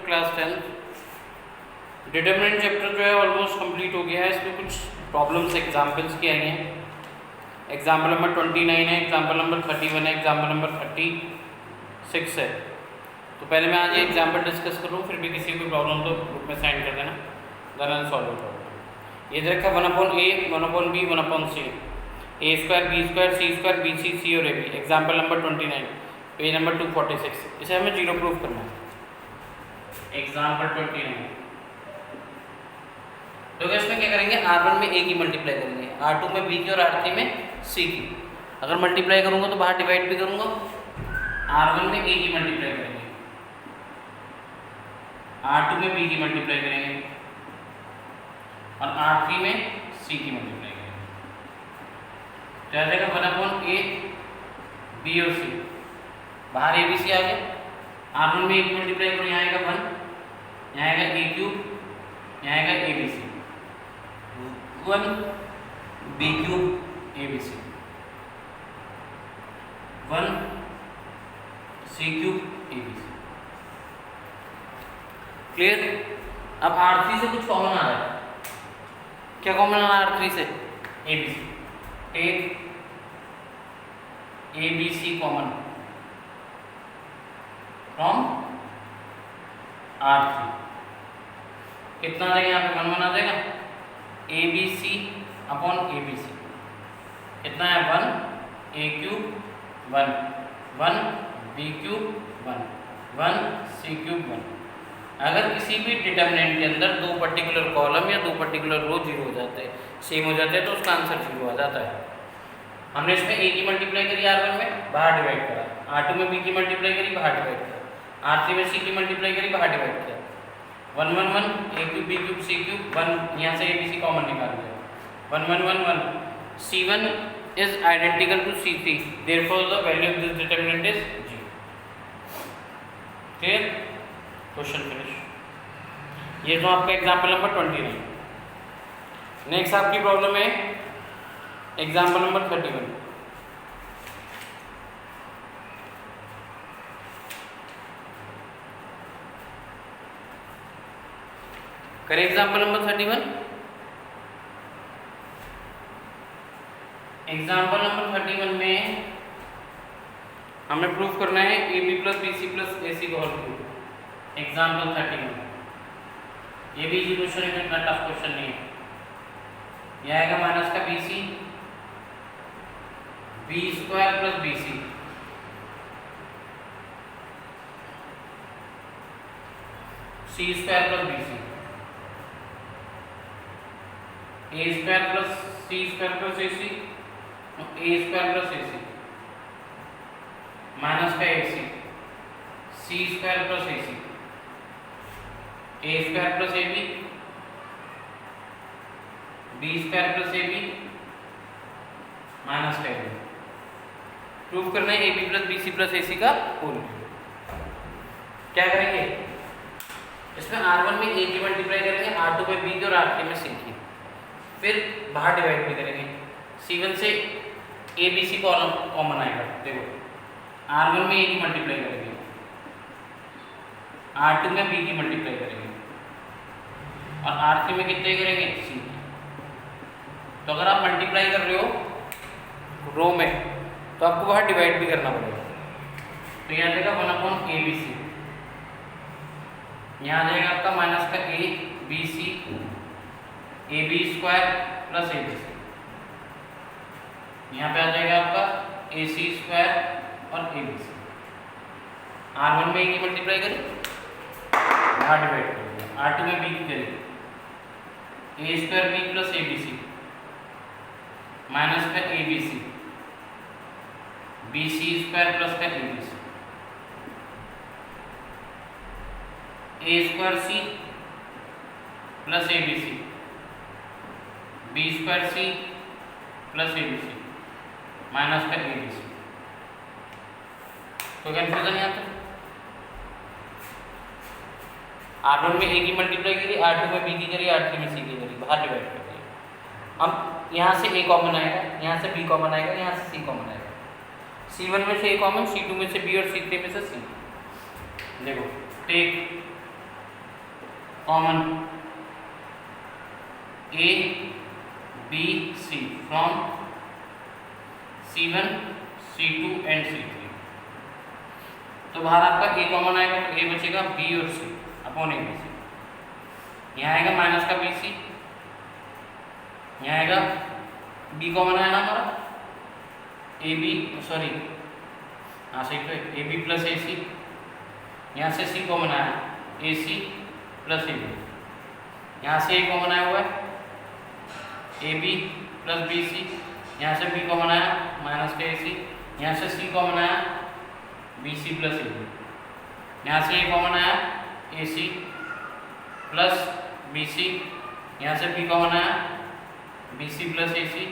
Class 10। Determinant chapter जो है almost complete हो गया है। इसमें कुछ प्रॉब्लम्स एग्जाम्पल्स की आई हैं। एग्जाम्पल नंबर 29 है, एग्जाम्पल नंबर 31 है, एग्जाम्पल नंबर 36 है। तो पहले मैं आज ये एग्जाम्पल डिस्कस करूँ, फिर भी किसी को प्रॉब्लम तो ग्रुप में सेंड कर देना, देन सॉल्व प्रॉब्लम। ये देखा 1/a, 1/b, 1/c, a square, b square, c square, b c, c और ab। Example number 29, page number 246। इसे हमें जीरो प्रूफ करना है। एग्जाम्पल 29 तो इसमें क्या करेंगे, R1 में a की मल्टीप्लाई करेंगे, R2 में b की और R3 में c की। अगर मल्टीप्लाई करूंगा तो बाहर डिवाइड भी करूंगा। R1 में a की मल्टीप्लाई करेंगे, R2 में b की मल्टीप्लाई करेंगे और R3 में c की मल्टीप्लाई करेंगे। तो आ जाएगा 1/a, b और c। बाहर a b c आ गया। R1 में a की मल्टीप्लाई करो, यहाँ आएगा 1, यहाँ आएगा a क्यूब, यहाँ आएगा a b c, 1 b cube a b c, 1 c cube a b c। Clear. अब R3 से कुछ कॉमन आ रहा है। क्या कॉमन आ रहा है R3 से? a b c। Take a b c common from R3। कितना आ जाएगा यहाँ पे? 1 1 आ जाएगा। A B C upon A B C कितना है? 1 a cube 1, 1 b cube 1, 1 c cube 1। अगर किसी भी डिटरमिनेंट के अंदर दो पर्टिकुलर कॉलम या दो पर्टिकुलर रो जीरो हो जाते हैं, सेम हो जाते हैं, तो उसका आंसर जीरो आ जाता है। हमने इसमें a की मल्टीप्लाई करी R1 में, बाहर डिवाइड करा। R2 में b की मल्टीप्लाई करी, बाहर डिवाइड करा। R3 में c की मल्टीप्लाई करी, बाहर डिवाइड किया। 1 1 1 a cube b cube c cube 1, यहाँ से a b c कॉमन निकाल लिया। 1 1 1 1 c1 is identical to c3, therefore the value of this determinant is 0। clear? Question finish. ये तो आपका एग्जाम्पल नंबर 29। नेक्स्ट आपकी प्रॉब्लम है एग्जाम्पल नंबर 31। करें एग्जाम्पल नंबर 31। एग्जाम्पल नंबर 31 में हमें प्रूफ करना है A B plus B C plus A C का होल क्यूब। एग्जाम्पल 31। ये भी इजी क्वेश्चन है, इतना टफ क्वेश्चन नहीं है। यह आएगा माइनस का B C, B square plus B C, C square plus B C, A square plus C square plus A C, A square plus A C, minus का A C square plus A C, A square plus A B square plus A B, minus का A B. Proof करना है A B plus B C plus A C का whole cube. क्या करेंगे, इसमें R1 में a की multiply करेंगे, R2 में b की और R3 में c की, फिर बाहर डिवाइड भी करेंगे। C1 से a b c column common आएगा। देखो R1 में a की मल्टीप्लाई करेंगे, R2 में b की मल्टीप्लाई करेंगे और R3 में कितने करेंगे? c की। तो अगर आप मल्टीप्लाई कर रहे हो रो में, तो आपको बाहर डिवाइड भी करना पड़ेगा। तो यहाँ जाएगा 1/a b c, यहाँ जाएगा आपका माइनस का a b c, a b square plus a b c, यहाँ पे आ जाएगा आपका a c स्क्वायर और a b c। R1 में a की मल्टीप्लाई करें, बाहर डिवाइड करेंगे। R2 में b की करेंगे, a square b plus a b c, minus का a b c, b c square plus का a b c, a square c plus A B C, B square c plus A B C, minus का A B सी। कोई confusion यहाँ तक? R1 में a की multiply करी, R2 में b की करी, R3 में c की करी, बाहर डिवाइड कर दिया। अब यहाँ से a कॉमन आएगा, यहाँ से b कॉमन आएगा, यहाँ से c कॉमन आएगा। C1 में से a कॉमन, C2 में से b और C3 में से c। देखो take common A B C from C1 C2 and C3। तो बाहर आपका ए कॉमन आएगा तो ए बचेगा बी और सी अपॉन ए बी सी। यहाँ आएगा माइनस का बी सी, यहाँ आएगा बी कॉमन आया ना हमारा, ए बी सॉरी हाँ सही तो ए बी प्लस ए सी, यहाँ से सी कॉमन आया ए सी प्लस ए बी, यहाँ से ए कॉमन आया हुआ है A B plus B C, यहाँ से बी कॉमन आया माइनस का ए सी, यहाँ से सी कॉमन आया B C plus A B, यहाँ से ए कॉमन आया ए सी प्लस बी सी, यहाँ से बी कॉमन आया B C plus A C,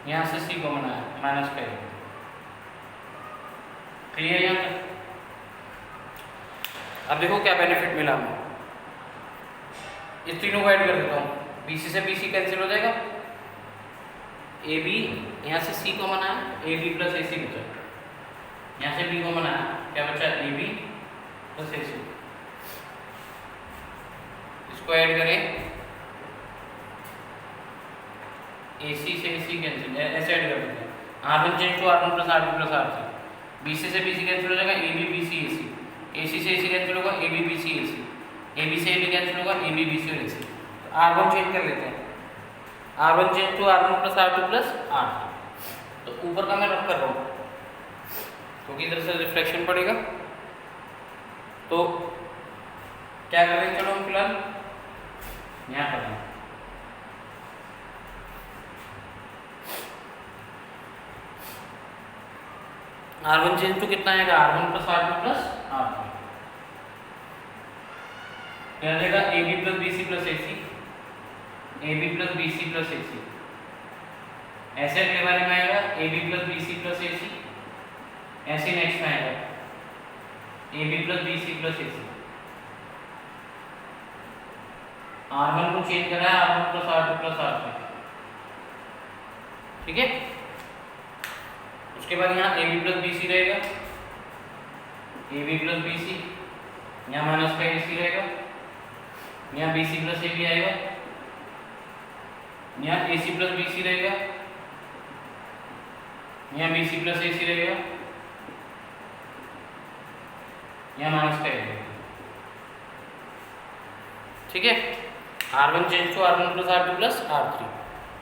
यहाँ से सी कॉमन आया माइनस का ए। क्लियर यहाँ तक? अब देखो क्या बेनिफिट मिला हमें, इस तीनों को ऐड कर देता हूँ, बी सी से बी सी कैंसिल हो जाएगा, ए बी यहाँ से सी कॉमन आया ए बी प्लस ए सी बचा, यहाँ से बी कॉमन आया क्या बचा ए बी प्लस ए सी, इसको ऐड करें ए सी से ए सी कैंसिल ऐसे ऐड कर देते हैं, R1 change to R1 plus R2 plus R3, B C से बी सी कैंसिल हो जाएगा A B B C A C, A सी से ए सी कैंसिल होगा A B B C A C, A B से ए बी कैंसिल होगा A B B सी और ए सी। तो R1 change कर लेते हैं, R1 change to R1 plus R2 plus R3, तो ऊपर का मैं रख कर रहा हूँ क्योंकि इधर से रिफ्लेक्शन पड़ेगा। तो क्या करेंगे, चलो हम फिलहाल यहाँ पर R1 चेंज टू कितना आएगा R1 plus R2 plus R3, क्या आएगा A B plus B C plus A C, A B plus B C plus A C, ऐसे अगले वाले में आएगा A B plus B C plus A C, ऐसे नेक्स्ट में आएगा A B plus B C plus A C. R1 को change करा है R1 plus R2 plus R3, ठीक है। उसके बाद यहाँ A B plus B C रहेगा, A B plus B C, यहाँ माइनस का ए सी रहेगा, यहाँ B C plus A B आएगा, यहाँ ए सी प्लस बी सी रहेगा, यहाँ B C plus A C रहेगा, यहाँ माइनस का ए रहेगा, ठीक है। R1 change to R1 plus R2 plus R3,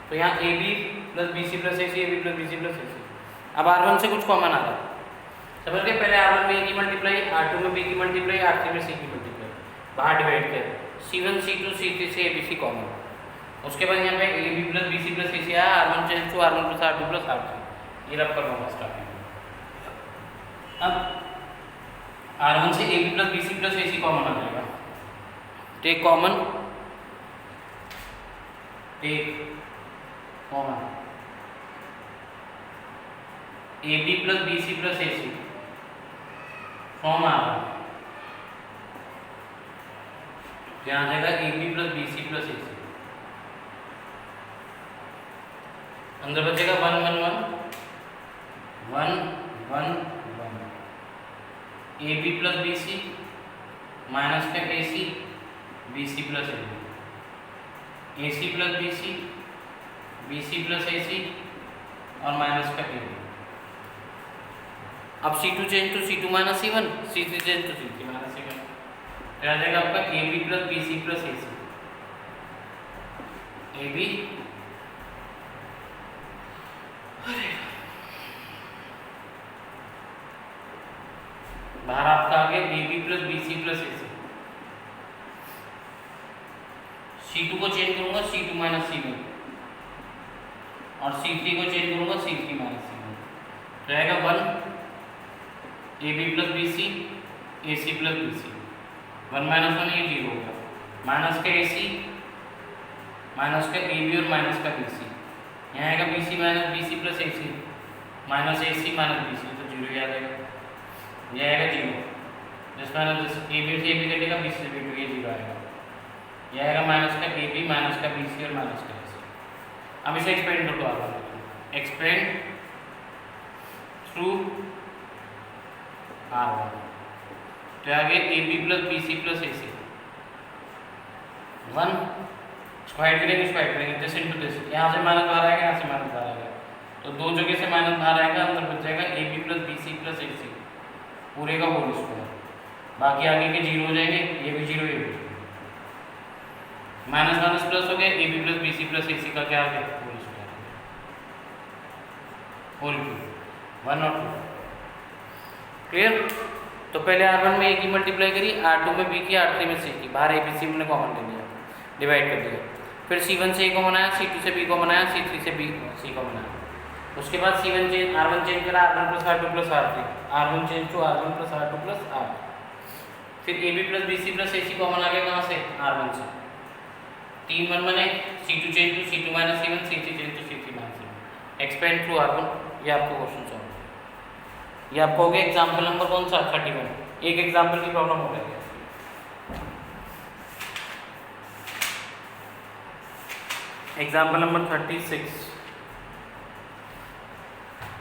तो यहाँ A B plus B C plus A C, A B plus B C plus A C. अब R1 से कुछ कॉमन आ रहा है, समझ गए, पहले R1 में ए की मल्टीप्लाई, R2 में बी की मल्टीप्लाई, R3 में सी की मल्टीप्लाई, बाहर डिवाइड कर C1 C2 C3 से ए बी सी कॉमन। उसके बाद यहाँ पे A B plus B C plus A C आया, R1 change to R1 plus R2 plus R3, ये रब कर लूँगा स्टार्टिंग। अब R1 से A B plus B C plus A C common आ जाएगा, take common, take common A B plus B C plus A C from R1, यहाँ जाएगा A B plus B C plus A C, अंदर बचेगा 1 1 1 1 1 1, A B plus B C minus का A C B C plus A B, A C plus B C plus A C और minus का A B. अब C2 change to C2 minus C1, C3 change to C3 minus C1, फिर आ जाएगा आपका A B plus B C plus A C, A B बाहर आपका आ गया A B plus B C plus A C, C2 को change करूंगा C2 माइनस C1 और C3 को चेंज करूंगा C3 माइनस C1, रहेगा 1 A B plus B C A C plus B C, 1 minus 1 ये 0 होगा, माइनस का ए सी माइनस का ए बी और माइनस का बी सी, यहाँ आएगा B C minus B C plus A C minus A C minus B C, तो 0 याद आएगा, ये आएगा 0, जिस माइनस ए बी से ए बी कटेगा बी सी से बी टू, ये 0 आएगा, ये आएगा माइनस का ए बी माइनस का बी सी और माइनस का ए सी। अब इसे एक्सपेंड कर दो, आप एक्सपेंड थ्रू R1, तो आगे A B plus B C plus A C, 1 square करेंगे दिस इंटू दिस, यहाँ से माइनस बाहर आएगा, यहाँ से माइनस बाहर आएगा, तो दो जगह से माइनस बाहर आएगा, अंदर बच जाएगा A B plus B C plus A C पूरे का होल स्क्वायर। बाकी आगे के जीरो हो जाएंगे, ये भी जीरो, ये भी जीरो, माइनस माइनस प्लस हो गया, A B plus B C plus A C का क्या आ गया होल स्क्वायर, होल क्यूब 1 और 2। क्लियर? तो पहले R1 में ए की मल्टीप्लाई करी, R2 में बी की, R3 में सी की, बाहर ए बी सी मैंने कॉमन ले लिया, डिवाइड कर दिया। फिर C1 से ए को बनाया, C2 से बी को बनाया, C3 से बी सी को बनाया। उसके बाद C1 चेंज, R1 चेंज करा, R1 plus R2 plus R3, R1 change to R1 plus R2 plus R। फिर A B plus B C plus A C common आ गया कहाँ से, R1 से, 3 1 बने, C2 change to C2 minus C1, C3 change to C3 minus C1, expand through R1। ये आपको question solve, ये आपको हो गया एग्जाम्पल नंबर कौन सा 31। एक एग्जाम्पल की प्रॉब्लम हो गई। एग्जाम्पल नंबर 36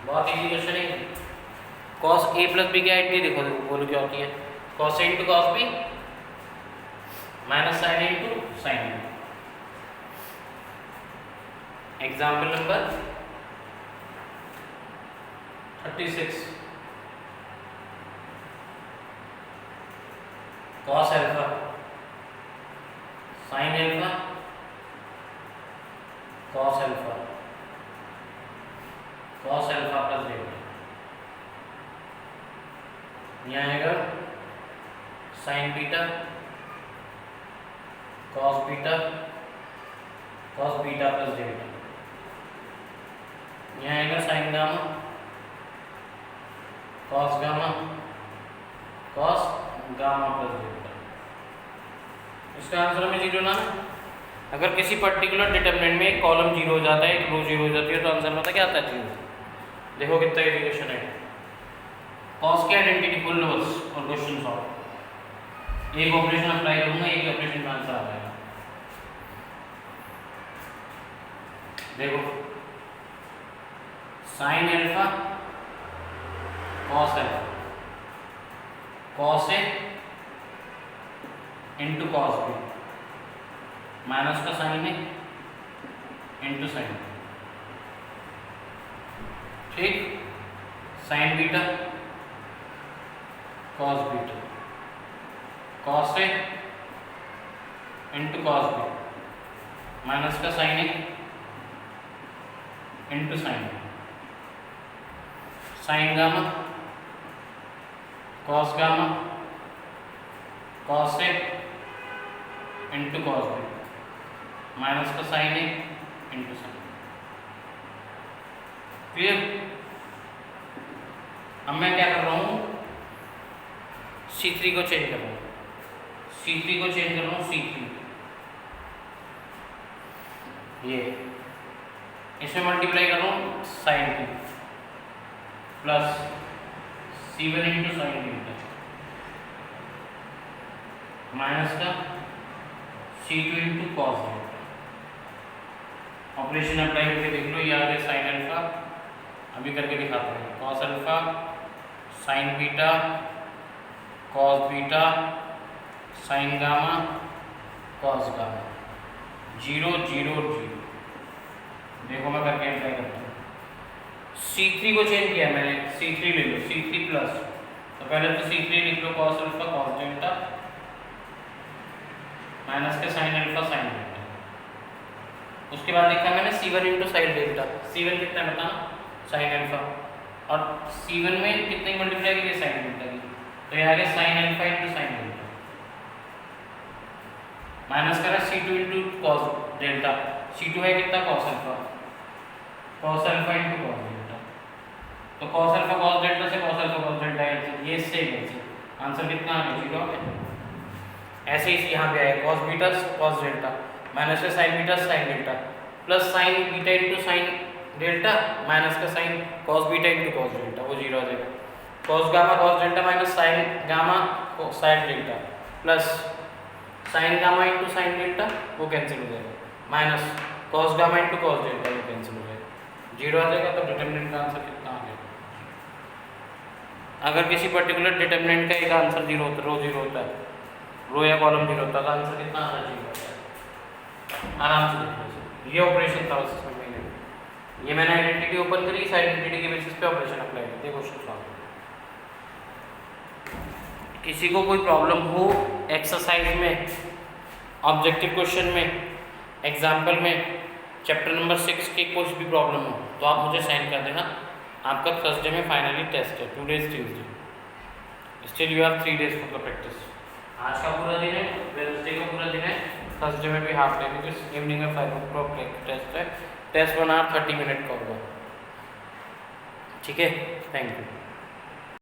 बहुत इजी क्वेश्चन है। cos a प्लस बी की आइडेंटिटी देखो, बोलो क्या होती है, cos a into cos b minus sin a into sin b। Example number 36 cos alpha sin alpha cos alpha plus delta, यहाँ आएगा sin beta cos beta plus delta, यहाँ आएगा sin gamma cos gamma plus delta. इसका answer हमें zero ना, अगर किसी particular determinant में एक कॉलम जीरो हो जाता है, एक रो जीरो हो जाती है, तो आंसर पता क्या आता है, जीरो। देखो कितना इजी क्वेश्चन है, cos की आइडेंटिटी फुल लो बस और क्वेश्चन सॉल्व। एक ऑपरेशन अप्लाई करूंगा, एक ऑपरेशन का आंसर आ जाएगा। देखो sin alpha cos alpha, cos a into cos b minus का साइन है इंटू साइन, ठीक, sin beta cos beta, cos a into cos b minus का साइन है into sine, sin gamma cos gamma cos a into cos b minus का sign है into sine. Clear? अब मैं क्या कर रहा हूँ, C3 को चेंज कर रहा हूँ, C3, ये इसमें मल्टीप्लाई कर रहा हूँ साइन की plus C1 into sine beta minus का C2 into cos beta. Operation apply करके देख लो, ये आ गया साइन अल्फा, अभी करके दिखाता हूँ, cos alpha sign beta cos beta sine gamma cos gamma, 0 0 0। देखो मैं करके अप्लाई करता हूँ, C3 को चेंज किया मैंने, C3 ले लो, C3 प्लस, तो पहले तो C3 लिख लो cos alpha cos delta minus के साइन अल्फा साइन डेल्टा। उसके बाद लिखा मैंने C1 into sine delta, C1 कितना बताना साइन अल्फा, और C1 में कितनी मल्टीप्लाई की साइन डेल्टा की, तो ये आ गया sine alpha into sine delta minus करा C2 into cos delta, C2 है कितना cos alpha into cos delta, तो कॉस अल्फा कॉस डेल्टा से cos alpha cos delta cancel, ये सेम है, आंसर कितना आ गया, 0 आ गया। ऐसे ही यहाँ पे आएगा cos beta cos delta minus का sine beta sine delta plus sine beta into sine delta minus का sine cos beta into cos delta, वो 0 आ जाएगा। cos gamma cos delta minus sine gamma sine delta plus sine gamma into sine delta, वो cancel हो जाएगा, minus cos gamma into cos delta, वो cancel हो जाएगा, 0 आ जाएगा। तो डिटरमिनेंट का आंसर कितना आ गया, अगर किसी पर्टिकुलर डिटरमिनेंट का एक आंसर 0 होता है, रो 0 होता है, रो या कॉलम 0 होता है, तो आंसर कितना आ रहा है, 0 होता है। आराम से देख लो। ये ऑपरेशन था उस समय में, ये मैंने आइडेंटिटी ओपन करी, इस आइडेंटिटी के बेसिस पे ऑपरेशन अप्लाई करते हैं। Question solve. किसी को कोई प्रॉब्लम हो एक्सरसाइज में, ऑब्जेक्टिव क्वेश्चन में, एग्जाम्पल में, चैप्टर नंबर 6 की कुछ भी प्रॉब्लम हो तो आप मुझे सेंड कर देना। आपका थर्सडे में फाइनली टेस्ट है, today is Tuesday, still you have 3 days for the practice. आज का पूरा दिन है, वेडनेसडे का पूरा दिन है, थर्सडे में भी हाफ डे, क्योंकि इवनिंग में 5 o'clock टेस्ट है। टेस्ट 1 hour 30 minute का होगा। ठीक है, थैंक यू।